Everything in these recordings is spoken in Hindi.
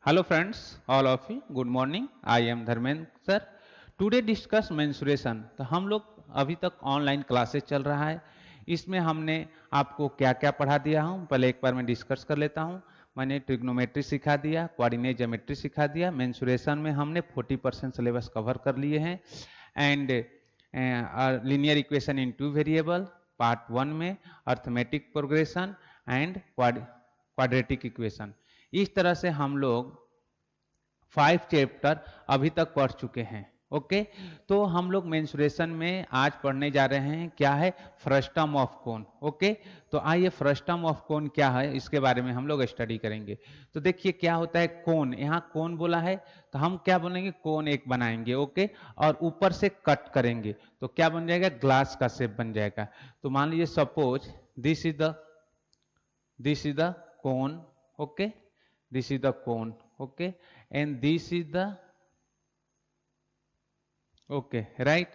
Hello friends, all of you. Good morning. I am Dharmendra sir. Today discuss mensuration. तो हम लोग अभी तक ऑनलाइन क्लासेस चल रहा है. इसमें हमने आपको क्या क्या पढ़ा दिया हूँ पहले एक बार मैं डिस्कस कर लेता हूँ. मैंने ट्रिग्नोमेट्री सिखा दिया, कोऑर्डिनेट ज्योमेट्री सिखा दिया. मेंसुरेशन में हमने 40% सिलेबस कवर कर लिए हैं. And linear equation in two variable part 1 में, arithmetic progression and quadratic equation. इस तरह से हम लोग 5 चैप्टर अभी तक पढ़ चुके हैं. ओके, तो हम लोग मेंसुरेशन में आज पढ़ने जा रहे हैं क्या है, फ्रस्टम ऑफ कोन. ओके, तो आइए फ्रस्टम ऑफ कोन क्या है इसके बारे में हम लोग स्टडी करेंगे. तो देखिए क्या होता है कोन. यहाँ कोन बोला है तो हम क्या बोलेंगे, कोन एक बनाएंगे. ओके, और ऊपर से कट करेंगे तो क्या बन जाएगा, ग्लास का शेप बन जाएगा. तो मान लीजिए suppose this is the cone. Okay, this is the cone. Okay, and this is the okay right.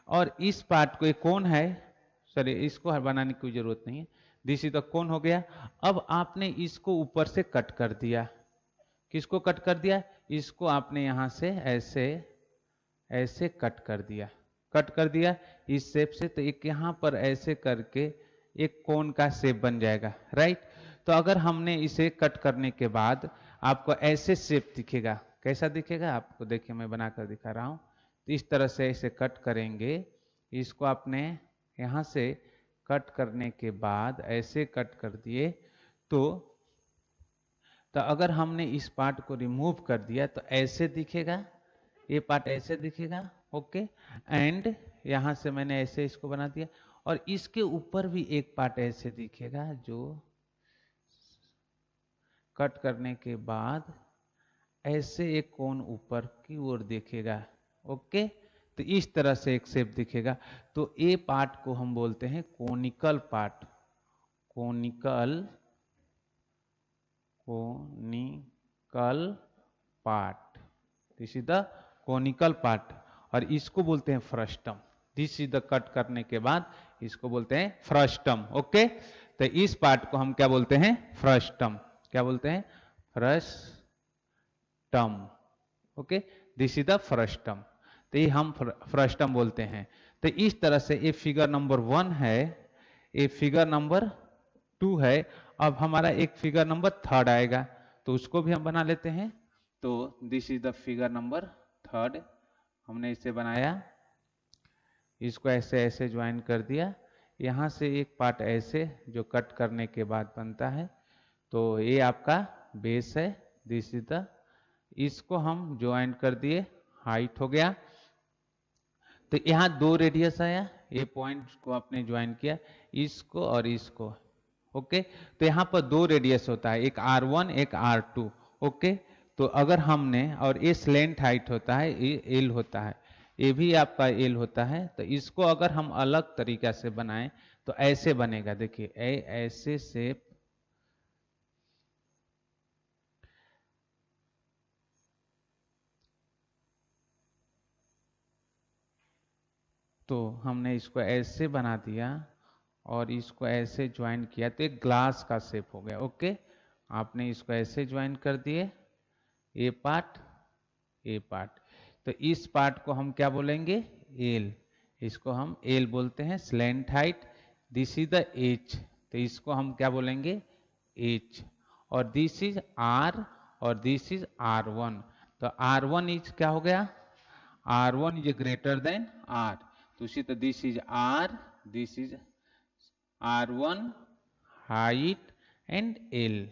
और इस पार्ट को एक कोन है, सॉरी इसको बनाने की जरूरत नहीं है. दिस इज द कोन हो गया. अब आपने इसको ऊपर से कट कर दिया. किसको कट कर दिया, इसको आपने यहां से ऐसे ऐसे कट कर दिया. कट कर दिया इस शेप से, तो एक यहां पर ऐसे करके एक कोन का शेप बन जाएगा. राइट. तो अगर हमने इसे कट करने के बाद आपको ऐसे शेप दिखेगा. कैसा दिखेगा आपको, देखिए मैं बनाकर दिखा रहा हूं. तो इस तरह से इसे कट करेंगे. इसको आपने यहां से कट करने के बाद ऐसे कट कर दिए तो अगर हमने इस पार्ट को रिमूव कर दिया तो ऐसे दिखेगा. ये पार्ट ऐसे दिखेगा. ओके, एंड यहां से मैंने ऐसे इसको बना दिया और इसके ऊपर भी एक पार्ट ऐसे दिखेगा जो कट करने के बाद ऐसे एक कोन ऊपर की ओर देखेगा. ओके, तो इस तरह से एक शेप दिखेगा. तो ए पार्ट को हम बोलते हैं conical part. Conical part, this is the conical part. और इसको बोलते हैं frustum. This is the cut करने के बाद इसको बोलते हैं फ्रस्टम. ओके, तो इस पार्ट को हम क्या बोलते हैं, फ्रस्टम. क्या बोलते हैं, frustum. Okay, this is the frustum. तो ये हम फ्रस्टम बोलते हैं. तो इस तरह से ये फिगर नंबर 1 है, ये फिगर नंबर 2 है. अब हमारा एक फिगर नंबर 3 आएगा तो उसको भी हम बना लेते हैं. तो this is the figure number 3. हमने इसे बनाया, इसको ऐसे ऐसे ज्वाइन कर दिया. यहाँ से एक पार्ट ऐसे जो कट करने के बाद बनता है. तो ये आपका बेस है. दिस इज द, इसको हम ज्वाइन कर दिए, हाइट हो गया. तो यहाँ 2 रेडियस आया, ये पॉइंट को आपने ज्वाइन किया, इसको और इसको. ओके, तो यहाँ पर 2 रेडियस होता है, एक R1 एक R2. ओके, तो अगर हमने, और ये स्लेंट हाइट होता है, ये एल होता है, ये भी आपका एल होता है. तो इसको अगर हम अलग तरीका से बनाएं तो ऐसे बनेगा. देखिए ऐसे शेप. तो हमने इसको ऐसे बना दिया और इसको ऐसे ज्वाइन किया तो एक ग्लास का शेप हो गया. ओके, आपने इसको ऐसे ज्वाइन कर दिए, ए पार्ट ए पार्ट. तो इस पार्ट को हम क्या बोलेंगे, एल. इसको हम एल बोलते हैं. Slant height, this is the H, तो इसको हम क्या बोलेंगे, एच. और दिस इज आर और दिस इज R1. तो R1 इज क्या हो गया, R1 is greater than R. तो उसी तो this is R, this is R1 height and L.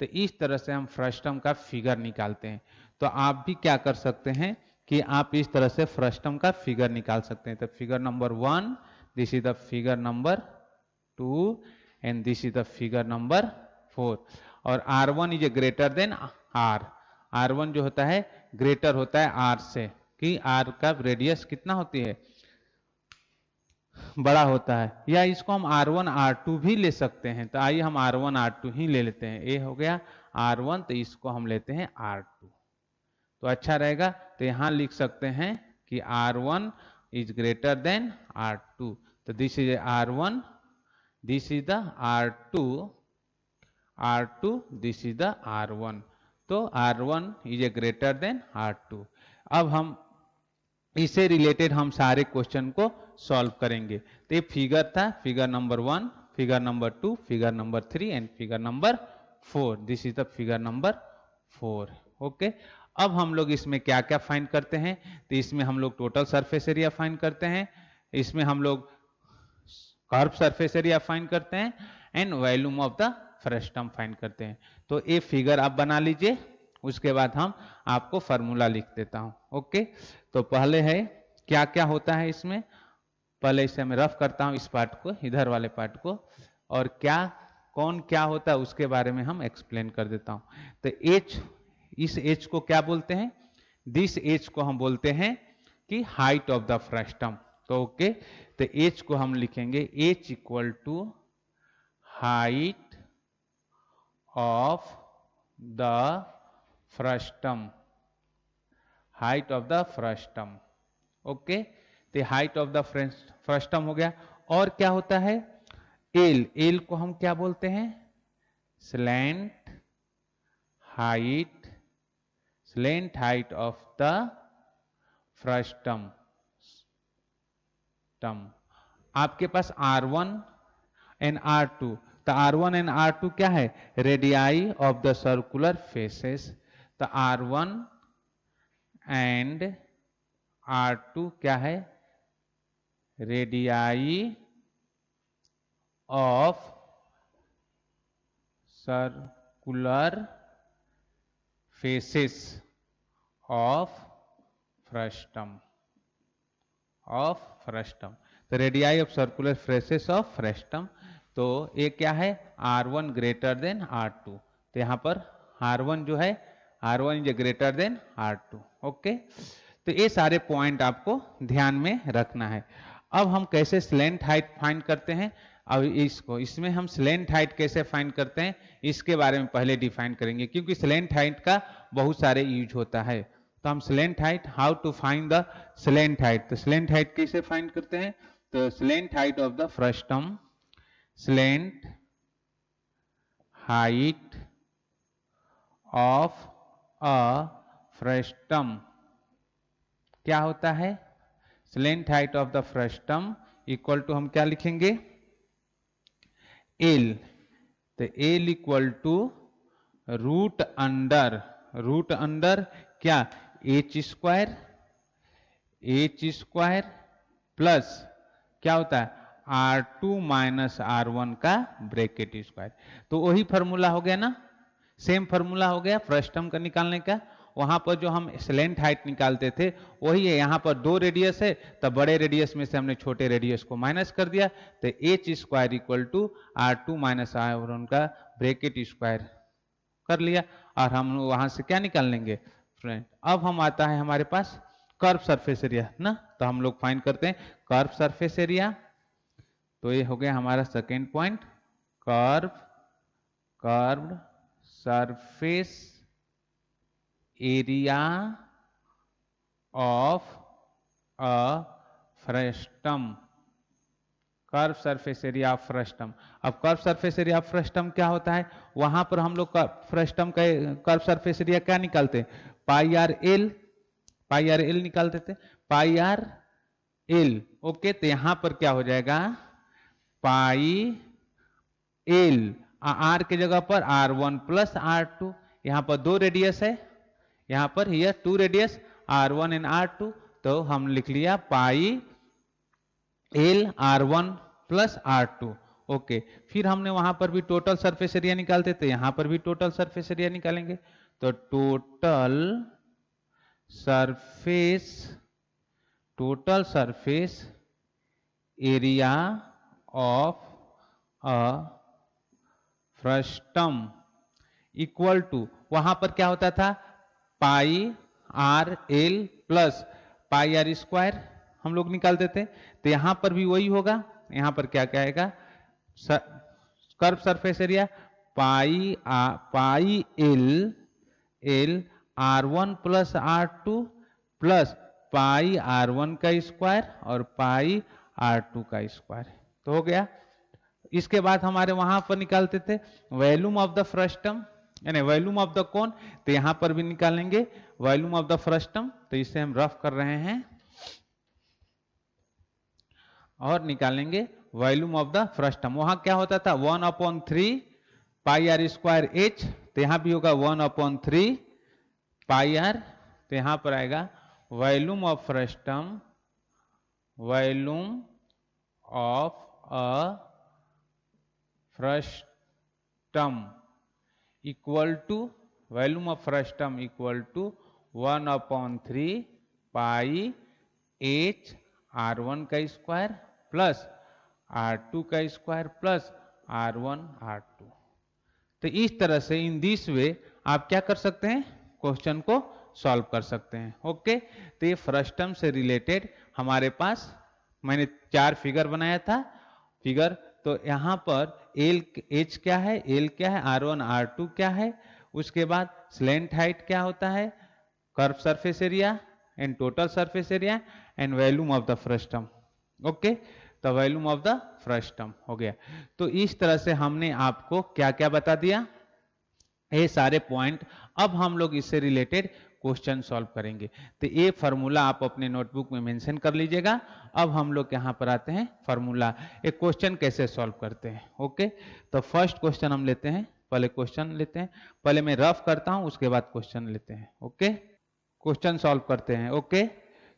तो इस तरह से हम फ्रस्टम का फिगर निकालते हैं. तो आप भी क्या कर सकते हैं कि आप इस तरह से फ्रस्टम का फिगर निकाल सकते हैं. तो figure number 1, this is the figure number 2 and this is the figure number 4. और R1 is greater than R. R1 जो होता है ग्रेटर होता है R से, कि R का रेडियस कितना होती है, बड़ा होता है. या इसको हम R1 R2 भी ले सकते हैं. तो आइए हम R1 R2 ही ले लेते हैं. ये हो गया R1, तो इसको हम लेते हैं R2. तो अच्छा रहेगा. तो यहां लिख सकते हैं कि R1 is greater than R2. तो this is R1, this is the R2, R2 this is the R1. तो R1 is a greater than R2। अब हम इससे रिलेटेड हम सारे क्वेश्चन को सॉल्व करेंगे। तो ये फिगर था, figure number 1, figure number 2, figure number 3 and figure number 4। This is the figure number 4। Okay, अब हम लोग इसमें क्या क्या फाइंड करते हैं? तो इसमें हम लोग टोटल सरफेस एरिया फाइंड करते हैं, इसमें हम लोग कर्व सरफेस एरिया फाइंड करते हैं and volume of the frustum find करते हैं। तो ये फिगर आप बना लीजिए, उसके बाद हम आपको फॉर्मूला लिख देता हूं। ओके, तो पहले है क्या क्या होता है इसमें, पहले इसे मैं रफ करता हूं, इस पार्ट को, इधर वाले पार्ट को, और क्या कौन क्या होता है उसके बारे में हम एक्सप्लेन कर देता हूं। तो एच, इस एच को क्या बोलते हैं? दिस एच को हम बोलते हैं कि हाइट ऑफ द फ्रस्टम। तो ओके, तो एच को हम लिखेंगे H equal to height of the frustum, height of the frustum. Okay, तो हाइट ऑफ द फ्रस्टम हो गया। और क्या होता है? एल, एल को हम क्या बोलते हैं? Slant height, slant height of the frustum. आपके पास R1 एंड R2, तो R1 एंड R2 क्या है? Radii of the circular faces. तो R1 एंड R2 क्या है? Radii of circular faces of frustum, of frustum. तो radii of circular faces of frustum. तो ये क्या है? R1 greater than R2। तो यहां पर R1 जो है, R1 is greater than R2। Okay, तो ये सारे पॉइंट आपको ध्यान में रखना है। अब हम कैसे स्लैंट हाइट फाइंड करते हैं? अब इसको, इसमें हम स्लैंट हाइट कैसे फाइंड करते हैं इसके बारे में पहले डिफाइन करेंगे, क्योंकि स्लैंट हाइट का बहुत सारे यूज होता है। तो हम slant height, how to find the slant height, तो स्लैंट हाइट कैसे फाइंड करते हैं? तो slant height of the frustum, slant height of a frustum क्या होता है? Slant height of the frustum equal to हम क्या लिखेंगे? एल। तो L equal to root under, root under क्या? H square, H square plus क्या होता है? R2 माइनस R1 का ब्रैकेट स्क्वायर। तो वही फॉर्मूला हो गया ना, सेम फॉर्मूला हो गया फ्रस्टम का निकालने का। वहां पर जो हम स्लैंट हाइट निकालते थे वही है, यहाँ पर 2 रेडियस है, तो बड़े रेडियस में से हमने छोटे रेडियस को माइनस कर दिया। तो H square equal to R2 minus R1 का ब्रैकेट स्क्वायर कर लिया, और हम वहां से क्या निकाल लेंगे? फ्रेंड, अब हम आता है हमारे पास कर्व सरफेस एरिया ना, तो हम लोग फाइंड करते हैं कर्व सरफेस एरिया। तो ये हो गया हमारा second point, curve, curved surface area of a frustum, curve surface area of frustum. अब curve surface area of frustum क्या होता है? वहां पर हम लोग का फ्रस्टम का कर्व सरफेस एरिया क्या निकालते हैं? पाई आर एल, पाई आर एल निकालते थे, पाई आर एल। ओके, तो यहां पर क्या हो जाएगा? पाई एल, आर के जगह पर R1 प्लस R2, यहां पर 2 रेडियस है, यहां पर here 2 radius R1 and R2, तो हम लिख लिया pi L R1 plus R2। Okay, फिर हमने वहां पर भी टोटल सरफेस एरिया निकालते थे, यहां पर भी टोटल सरफेस एरिया निकालेंगे। तो total surface, total surface area of a frustum equal to, वहां पर क्या होता था? Pi R L plus pi R square हम लोग निकालते थे। तो यहां पर भी वही होगा, यहां पर क्या क्या आएगा? Curve surface area pi pi L, L R1 plus R2 plus pi R1 का स्क्वायर और पाई R2 का स्क्वायर। तो हो गया। इसके बाद हमारे वहां पर निकालते थे वॉल्यूम ऑफ द फ्रस्टम, यानी वॉल्यूम ऑफ द कोन, तो यहां पर भी निकालेंगे वॉल्यूम ऑफ द फ्रस्टम, तो इसे हम रफ कर रहे हैं और निकालेंगे वॉल्यूम ऑफ द फ्रस्टम। वहां क्या होता था 1/3 पाई आर स्क्वायर एच, तो यहां भी होगा 1/3 पाई आर, तो यहां पर आएगा volume of frustum, volume of a frustum equal to, volume of frustum equal to 1/3 pi H R1 का स्क्वायर प्लस R2 का स्क्वायर प्लस R1 R2। तो इस तरह से इन दिस वे आप क्या कर सकते हैं, क्वेश्चन को सॉल्व कर सकते हैं। ओके, तो ये फ्रस्टम से रिलेटेड हमारे पास मैंने 4 फिगर बनाया था। फिगर तो यहाँ पर एल एच क्या है, एल क्या है, R1 R2 क्या है, उसके बाद स्लेंट हाइट क्या होता है, curve surface area and total surface area and volume of the frustum. Okay, तो वॉल्यूम ऑफ द फ्रस्टम हो गया। तो इस तरह से हमने आपको क्या क्या बता दिया, ये सारे पॉइंट। अब हम लोग इससे रिलेटेड क्वेश्चन सॉल्व करेंगे। तो ये फार्मूला आप अपने नोटबुक में मेंशन कर लीजिएगा। अब हम लोग यहाँ पर आते हैं फार्मूला, एक क्वेश्चन कैसे सॉल्व करते हैं। ओके, तो फर्स्ट क्वेश्चन हम लेते हैं, पहले क्वेश्चन लेते हैं, पहले मैं रफ करता हूं उसके बाद क्वेश्चन लेते हैं। ओके, क्वेश्चन सॉल्व करते हैं। ओके,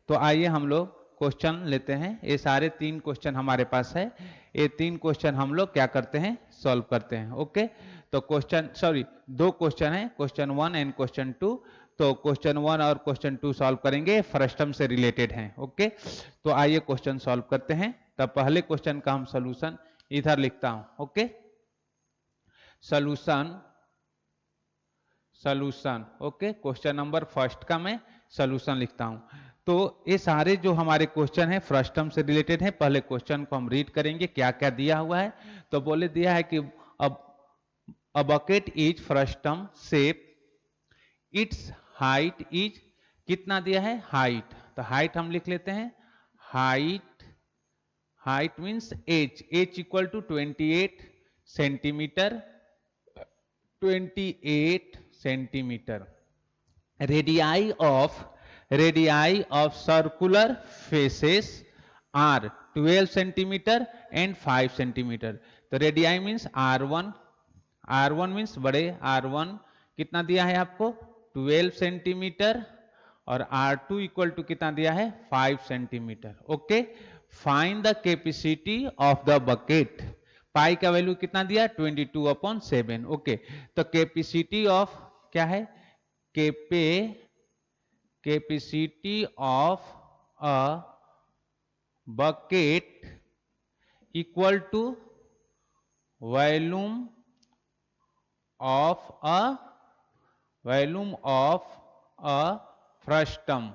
तो आइए हम लोग क्वेश्चन लेते हैं। ये सारे 3 क्वेश्चन हमारे पास है, ये 3 क्वेश्चन हम लोग क्या करते हैं, सॉल्व करते हैं। ओके, तो क्वेश्चन 2 क्वेश्चन है, क्वेश्चन 1 एंड क्वेश्चन 2। तो क्वेश्चन 1 और क्वेश्चन 2 सॉल्व करेंगे, फ्रस्टम से रिलेटेड हैं। ओके, तो आइए क्वेश्चन सॉल्व करते हैं। तब पहले क्वेश्चन का हम सोल्यूशन इधर लिखता हूं। Okay, solution, solution. Okay, question number first का मैं सोल्यूशन लिखता हूं। तो ये सारे जो हमारे क्वेश्चन है फ्रस्टम से रिलेटेड है। पहले क्वेश्चन को हम रीड करेंगे क्या क्या दिया हुआ है। तो बोले दिया है कि अब a bucket is frustum shape, it's height is, कितना दिया है, हाइट, तो हाइट हम लिख लेते हैं, height, height means H, H equal to 28 centimetre, 28 centimetre. Radii of circular faces are 12 centimetre and 5 centimetre. तो radii means R1, R1 means बड़े R1 कितना दिया है आपको 12 सेंटीमीटर, और R2 इक्वल टू कितना दिया है 5 centimetre. Okay, find the capacity of the bucket, pi का वैल्यू कितना दिया 22/7। ओके, तो कैपेसिटी ऑफ क्या है, capacity of a bucket equal to volume of a, volume of a frustum,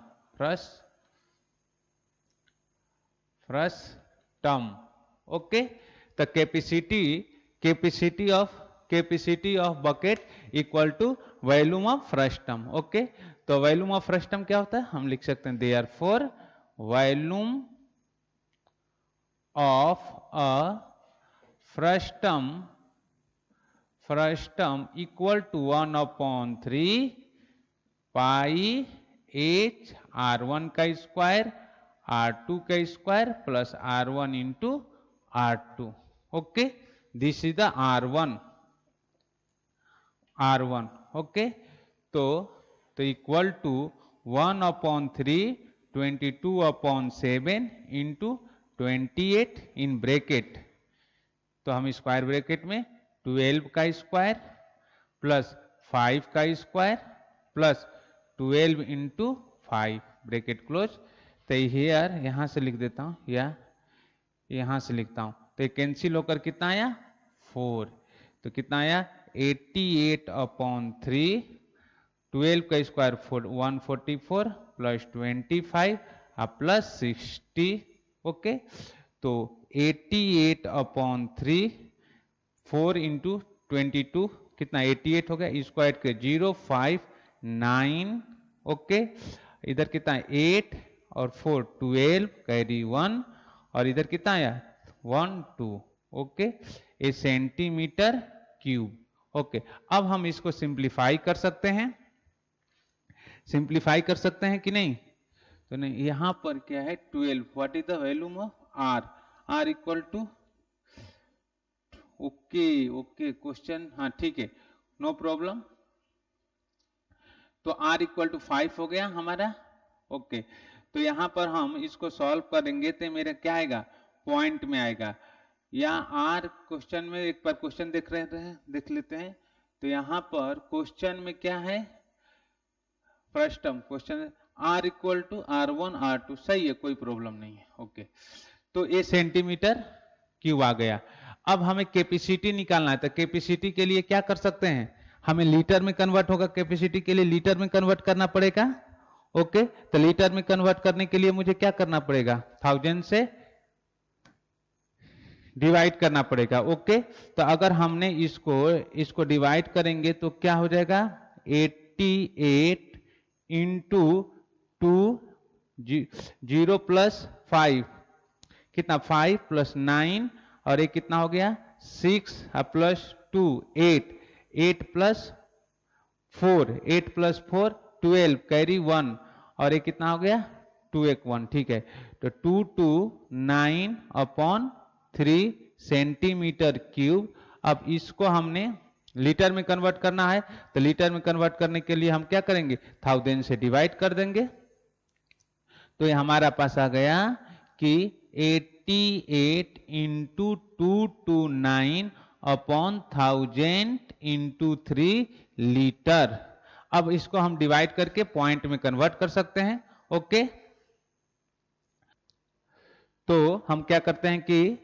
frustum. Okay, तो capacity of bucket equal to volume of frustum. Okay, तो वॉल्यूम ऑफ फ्रस्टम क्या होता है, हम लिख सकते हैं therefore volume of a frustum equal to 1/3 pi H R1 का स्क्वायर, R2 का square plus R1 into R2। Okay, this is the R1। Okay, तो equal to 1/3 22/7 into 28 in bracket, तो हम स्क्वायर ब्रैकेट में 12 का स्क्वायर प्लस 5 का square plus 12 into 5 bracket close. तो हियर यहां से लिख देता हूं या यहां से लिखता हूं, तो कैंसिल होकर कितना आया 4, तो कितना आया 88/3, 12 का स्क्वायर 144 प्लस 25 प्लस 60। ओके, तो 88/3, 4 इंटू 22 कितना 88 हो गया, स्क्वायर के 059। ओके, इधर कितना 8 और 4 12 कैरी 1, और इधर कितना आया 1 2। ओके, ए सेंटीमीटर क्यूब। ओके, अब हम इसको सिंप्लीफाई कर सकते हैं, सिंप्लीफाई कर सकते हैं कि नहीं? तो नहीं, यहां पर क्या है 12, what is the value of r? R equal to, okay okay question, हाँ ठीक है, नो प्रॉब्लम। तो r इक्वल टू 5 हो गया हमारा। ओके, तो यहां पर हम इसको सॉल्व करेंगे तो मेरा क्या आएगा, पॉइंट में आएगा, या r क्वेश्चन में एक बार क्वेश्चन देख रहे हैं, देख लेते हैं। तो यहां पर क्वेश्चन में क्या है, first term question r equal to r1 r2, सही है, कोई प्रॉब्लम नहीं है। ओके, तो ये सेंटीमीटर क्यूब आ गया। अब हमें कैपेसिटी निकालना है, तो कैपेसिटी के लिए क्या कर सकते हैं, हमें लीटर में कन्वर्ट होगा, कैपेसिटी के लिए लीटर में कन्वर्ट करना पड़ेगा। ओके, तो लीटर में कन्वर्ट करने के लिए मुझे क्या करना पड़ेगा, 1000 से डिवाइड करना पड़ेगा। ओके, तो अगर हमने इसको डिवाइड करेंगे तो क्या हो जाएगा, 88 इंटू 2, 0 प्लस 5, कितना 5 प्लस 9, और ये कितना हो गया 6 प्लस 2 8, 8 प्लस 4, 8 प्लस 4 12, कैरी 1, और ये कितना हो गया 2 1 1, ठीक है। तो 2 2 9 अपॉन 3 सेंटीमीटर क्यूब। अब इसको हमने लीटर में कन्वर्ट करना है, तो लीटर में कन्वर्ट करने के लिए हम क्या करेंगे, 1000 से डिवाइड कर देंगे। तो ये हमारा पास आ गया कि 88 इंटू 229 अपॉन 1000 इंटू 3 लीटर। अब इसको हम डिवाइड करके पॉइंट में कन्वर्ट कर सकते हैं। ओके, तो हम क्या करते हैं कि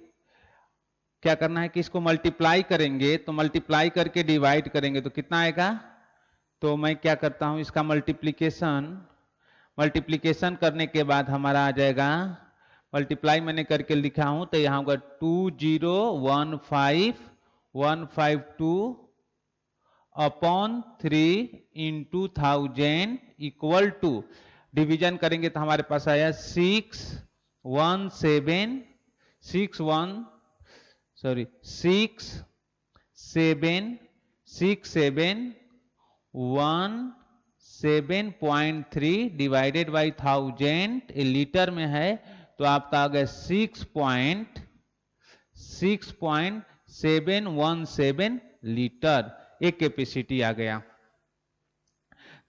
क्या करना है कि इसको मल्टीप्लाई करेंगे, तो मल्टीप्लाई करके डिवाइड करेंगे तो कितना आएगा, तो मैं क्या करता हूं इसका मल्टीप्लीकेशन करने के बाद हमारा आ जाएगा, मल्टीप्लाई मैंने करके लिखा हूं तो यहां होगा 2015152 upon 3 into 1000 equal to, division करेंगे तो हमारे पास आया 6.17 डिवाइडेड बाई 1000, लीटर में है तो आपका आ गया 6.717 लीटर, एक कैपेसिटी आ गया।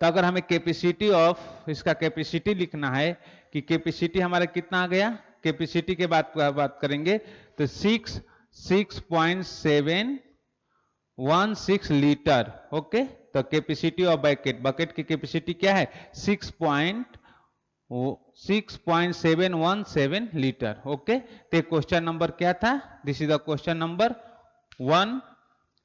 तो अगर हमें कैपेसिटी ऑफ, इसका कैपेसिटी लिखना है कि कैपेसिटी हमारा कितना आ गया, कैपेसिटी के बात करेंगे तो 6.716 लीटर। ओके, तो कैपेसिटी ऑफ बकेट की कैपेसिटी क्या है, 6.717 लीटर। ओके, तो क्वेश्चन नंबर क्या था, this is the question number 1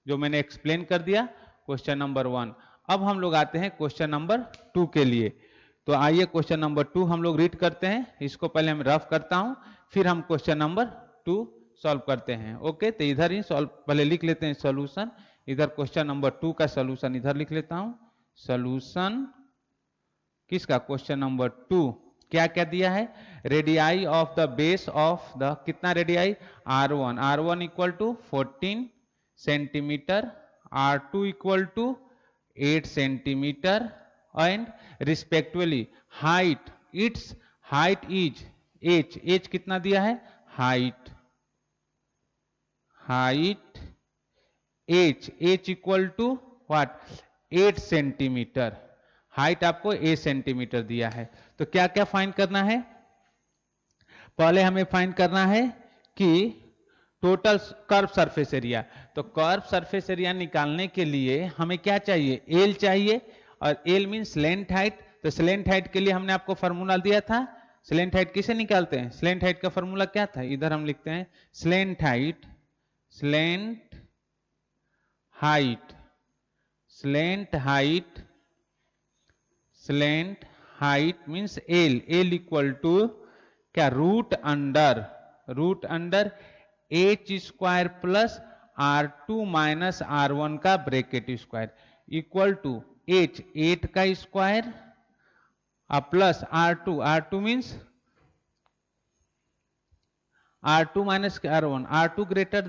जो मैंने एक्सप्लेन कर दिया, क्वेश्चन नंबर 1। अब हम लोग आते हैं क्वेश्चन नंबर 2 के लिए। तो आइए क्वेश्चन नंबर 2 हम लोग रीड करते हैं, इसको पहले हम रफ करता हूं, फिर हम क्वेश्चन नंबर 2 सॉल्व करते हैं। ओके, तो इधर ही सॉल्व पहले लिख लेते हैं सॉल्यूशन, इधर क्वेश्चन नंबर 2 का सॉल्यूशन इधर लिख लेता हूं। सॉल्यूशन किसका, क्वेश्चन नंबर 2, क्या क्या दिया है, radii of the base of the, कितना radii, R1, R1 equal to 14 centimetre, R2 equal to 8 centimetre, and respectively height, its height is h, h कितना दिया है, height h equal to what, 8 centimetre, height आपको 8 सेंटीमीटर दिया है। तो क्या क्या फाइंड करना है, पहले हमें फाइंड करना है कि टोटल कर्व सरफेस एरिया। तो कर्व सरफेस एरिया निकालने के लिए हमें क्या चाहिए, एल चाहिए, और एल मींस स्लैंट हाइट। तो स्लैंट हाइट के लिए हमने आपको फॉर्मूला दिया था, स्लैंट हाइट किसे निकालते हैं, स्लैंट हाइट का फॉर्मूला क्या था, इधर हम लिखते हैं slant height, slant height, slant height, slant height means L, L equal to क्या, root under H square plus R2 minus R1 का bracket square equal to H, 8 का square plus R2 means R2 minus R1, R1 greater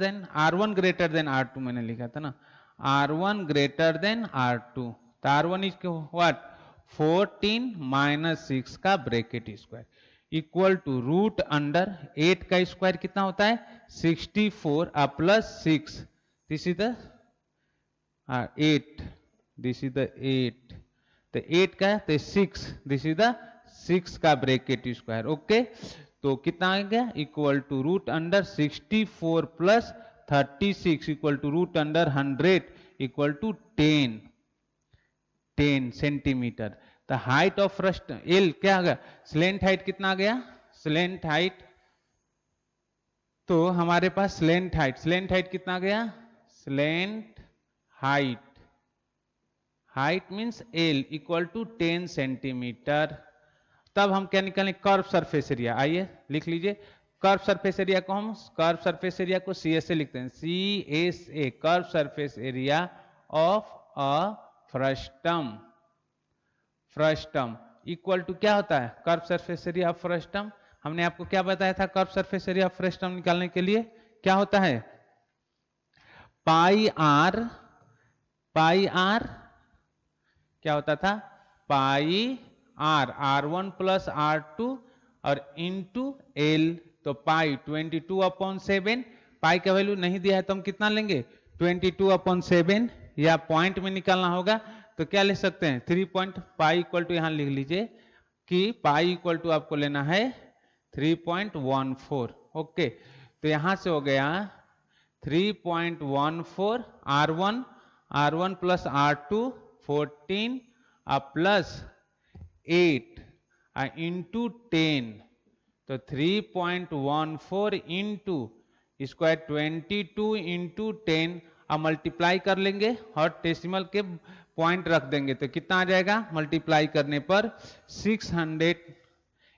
than R2 मैंने लिखा था ना, R1 ग्रेटर देन R2, तो R1 इज व्हाट 14 माइनस 6 का bracket square equal to root under 8 का स्क्वायर कितना होता है 64 plus 6, this is the 8, this is the 8, तो 8 का तो 6, दिस इज द 6 का ब्रैकेट स्क्वायर। ओके, तो कितना आ गया equal to root under 64 plus 36 equal to root under 100 equal to 10 centimetre. The height of first l क्या आ गया, स्लेंट हाइट कितना आ गया, स्लेंट हाइट, तो हमारे पास स्लेंट हाइट कितना आ गया, slant height means l equal to 10 centimetre. तब हम क्या निकालें, कर्व सरफेस एरिया, आइए लिख लीजिए। कर्व सरफेस एरिया को हम कर्व सरफेस एरिया को सी एस ए लिखते हैं, C S A curve surface area of a frustum equal to क्या होता है, curve surface area of frustum. हमने आपको क्या बताया था curve surface area of frustum निकालने के लिए, क्या होता है पाई आर क्या होता था, पाई R1 प्लस R2 और इंटू एल, तो पाई 22/7, पाई का वैल्यू नहीं दिया है तो हम कितना लेंगे 22/7, या पॉइंट में निकालना होगा तो क्या ले सकते हैं 3 पॉइंट, पाई इक्वल टू यहां लिख लीजिए कि पाई इक्वल टू आपको लेना है 3.14। ओके, तो यहां से हो गया 3.14 R1 plus R2 14 plus 8 into 10, तो 3.14 इंटू स्क्वायर 22 इंटू 10, अब मल्टीप्लाई कर लेंगे और डेसिमल के पॉइंट रख देंगे तो कितना आ जाएगा, मल्टीप्लाई करने पर 600,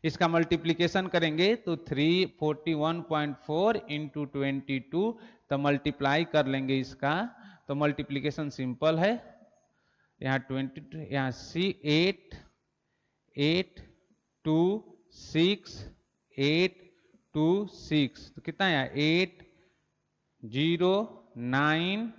इसका मल्टीप्लीकेशन करेंगे तो 341.4 इंटू 22, तो मल्टीप्लाई कर लेंगे इसका, तो मल्टीप्लीकेशन सिंपल है, यहाँ 22, यहाँ 8 2 6 8 2 6, तो कितना है 8 0 9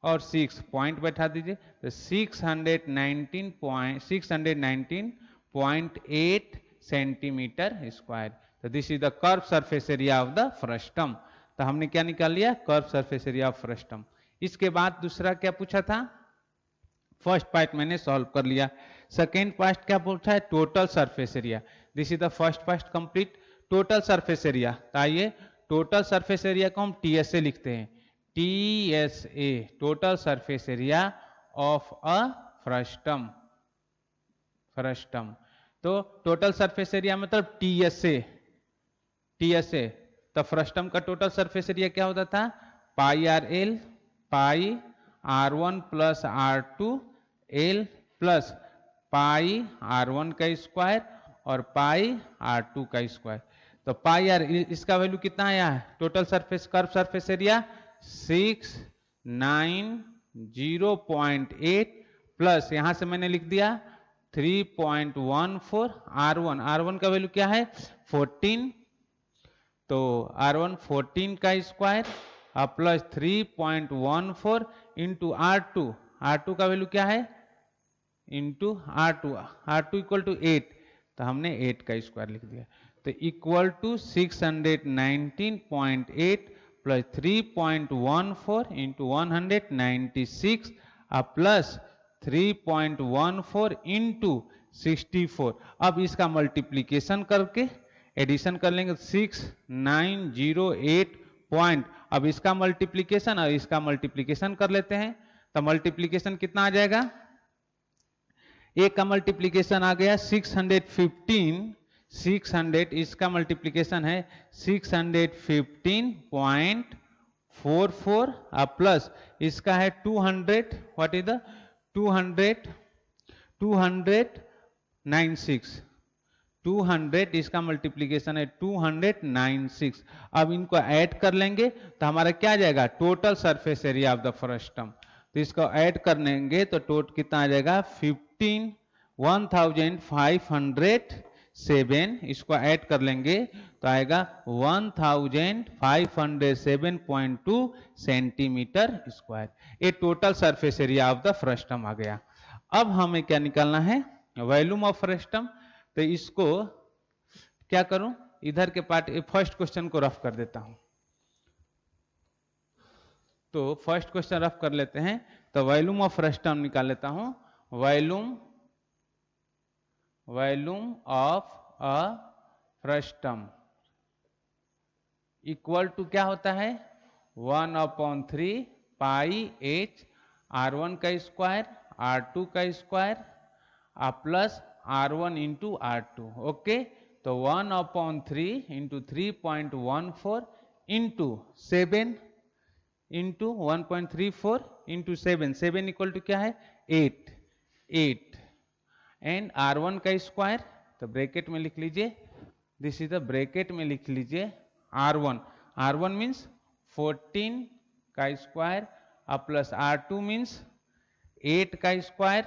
और 6 पॉइंट बैठा दीजिए, तो 619.8 सेंटीमीटर स्क्वायर। तो this is the curve surface area of the frustum. तो हमने क्या निकाल लिया, curve surface area of frustum. इसके बाद दूसरा क्या पूछा था, फर्स्ट पार्ट मैंने सॉल्व कर लिया। सेकेंड पार्ट क्या पूछा है, total surface area. This is the first part complete. Total surface area, तो आइए टोटल सरफेस एरिया को हम टीएसए लिखते हैं, TSA total surface area of a frustum. तो टोटल सरफेस एरिया मतलब टीएसए, तो फ्रस्टम का टोटल सरफेस एरिया क्या होता था, पाई आर एल, पाई R1 plus R2 L plus पाई R1 का स्क्वायर और पाई R2 का स्क्वायर। तो पाई आर, इसका वैल्यू कितना आया है, total surface curve surface area 690.8 plus यहां से मैंने लिख दिया 3.14 R1 का वैल्यू क्या है 14, तो R1 14 का स्क्वायर प्लस 3.14 इंटू R2 का वैल्यू क्या है इंटू R2 इक्वल टू 8, तो हमने 8 का स्क्वायर लिख दिया, तो equal to 619.8 plus 3.14 into 196 plus 3.14 into 64। अब इसका मल्टीप्लीकेशन करके एडिशन कर लेंगे 6908 पॉइंट। अब इसका मल्टीप्लीकेशन और इसका मल्टीप्लीकेशन कर लेते हैं, तो मल्टीप्लीकेशन कितना आ जाएगा, एक का मल्टीप्लीकेशन आ गया 615, इसका मल्टीप्लीकेशन है 615.44 प्लस इसका है 200, व्हाट इज द 200 इसका मल्टीप्लीकेशन है 296। अब इनको ऐड कर लेंगे तो हमारा क्या आ जाएगा, total surface area of the frustum. तो इसको ऐड कर लेंगे तो टोटल कितना आ जाएगा 15,500 7, इसको ऐड कर लेंगे तो आएगा 1507.2 सेंटीमीटर स्क्वायर। ये total surface area of the frustum आ गया। अब हमें क्या निकालना है, वॉल्यूम ऑफ फ्रस्टम। तो इसको क्या करूं, इधर के पार्ट फर्स्ट क्वेश्चन को रफ कर देता हूं। तो फर्स्ट क्वेश्चन रफ कर लेते हैं। तो वॉल्यूम ऑफ फ्रस्टम निकाल लेता हूं। Volume of a frustum equal to क्या होता है, 1/3 पाई h r1 का स्क्वायर r2 का square plus r1 into r2। Okay, तो 1/3 into 3.14 into 7 into 1.34 into 7 equal to क्या है 8 एंड r1 का स्क्वायर, तो ब्रैकेट में लिख लीजिए, दिस इज द ब्रैकेट में लिख लीजिए r1 मीन्स 14 का स्क्वायर प्लस r2 मीन्स 8 का स्क्वायर,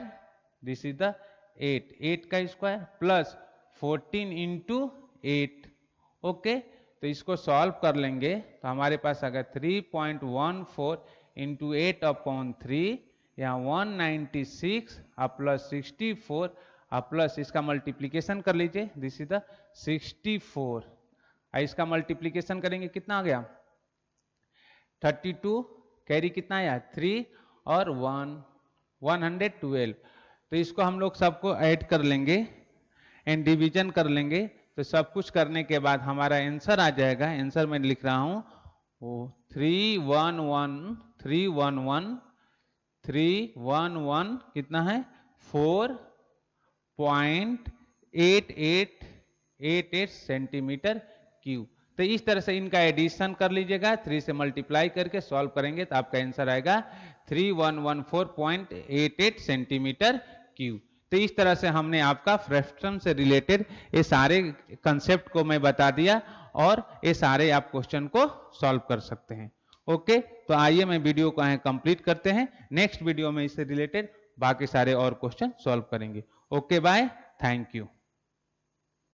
दिस इज द 8 का स्क्वायर प्लस 14 इंटू 8। ओके, तो इसको सॉल्व कर लेंगे तो हमारे पास आ गया 3.14 इंटू 8/3 यहाँ 196 प्लस 64 प्लस इसका मल्टीप्लीकेशन कर लीजिए, दिस इज द 64। इसका मल्टीप्लीकेशन करेंगे कितना आ गया 32, कैरी कितना आया 3 और 112। तो इसको हम लोग सबको ऐड कर लेंगे एंड डिवीजन कर लेंगे। तो सब कुछ करने के बाद हमारा आंसर आ जाएगा। आंसर मैं लिख रहा हूं 311 कितना है 4.8888 सेंटीमीटर क्यूब। तो इस तरह से इनका एडिशन कर लीजिएगा, 3 से मल्टीप्लाई करके सॉल्व करेंगे तो आपका आंसर आएगा 3114.88 सेंटीमीटर क्यूब। तो इस तरह से हमने आपका फ्रस्टम से रिलेटेड ये सारे कंसेप्ट को मैं बता दिया और ये सारे आप क्वेश्चन को सॉल्व कर सकते हैं। ओके, तो आइए मैं वीडियो को यहाँ कंप्लीट करते हैं। नेक्स्ट वीडियो में इससे रिलेटेड बाकी सारे और क्वेश्चन सॉल्व करेंगे। Okay, bye, thank you.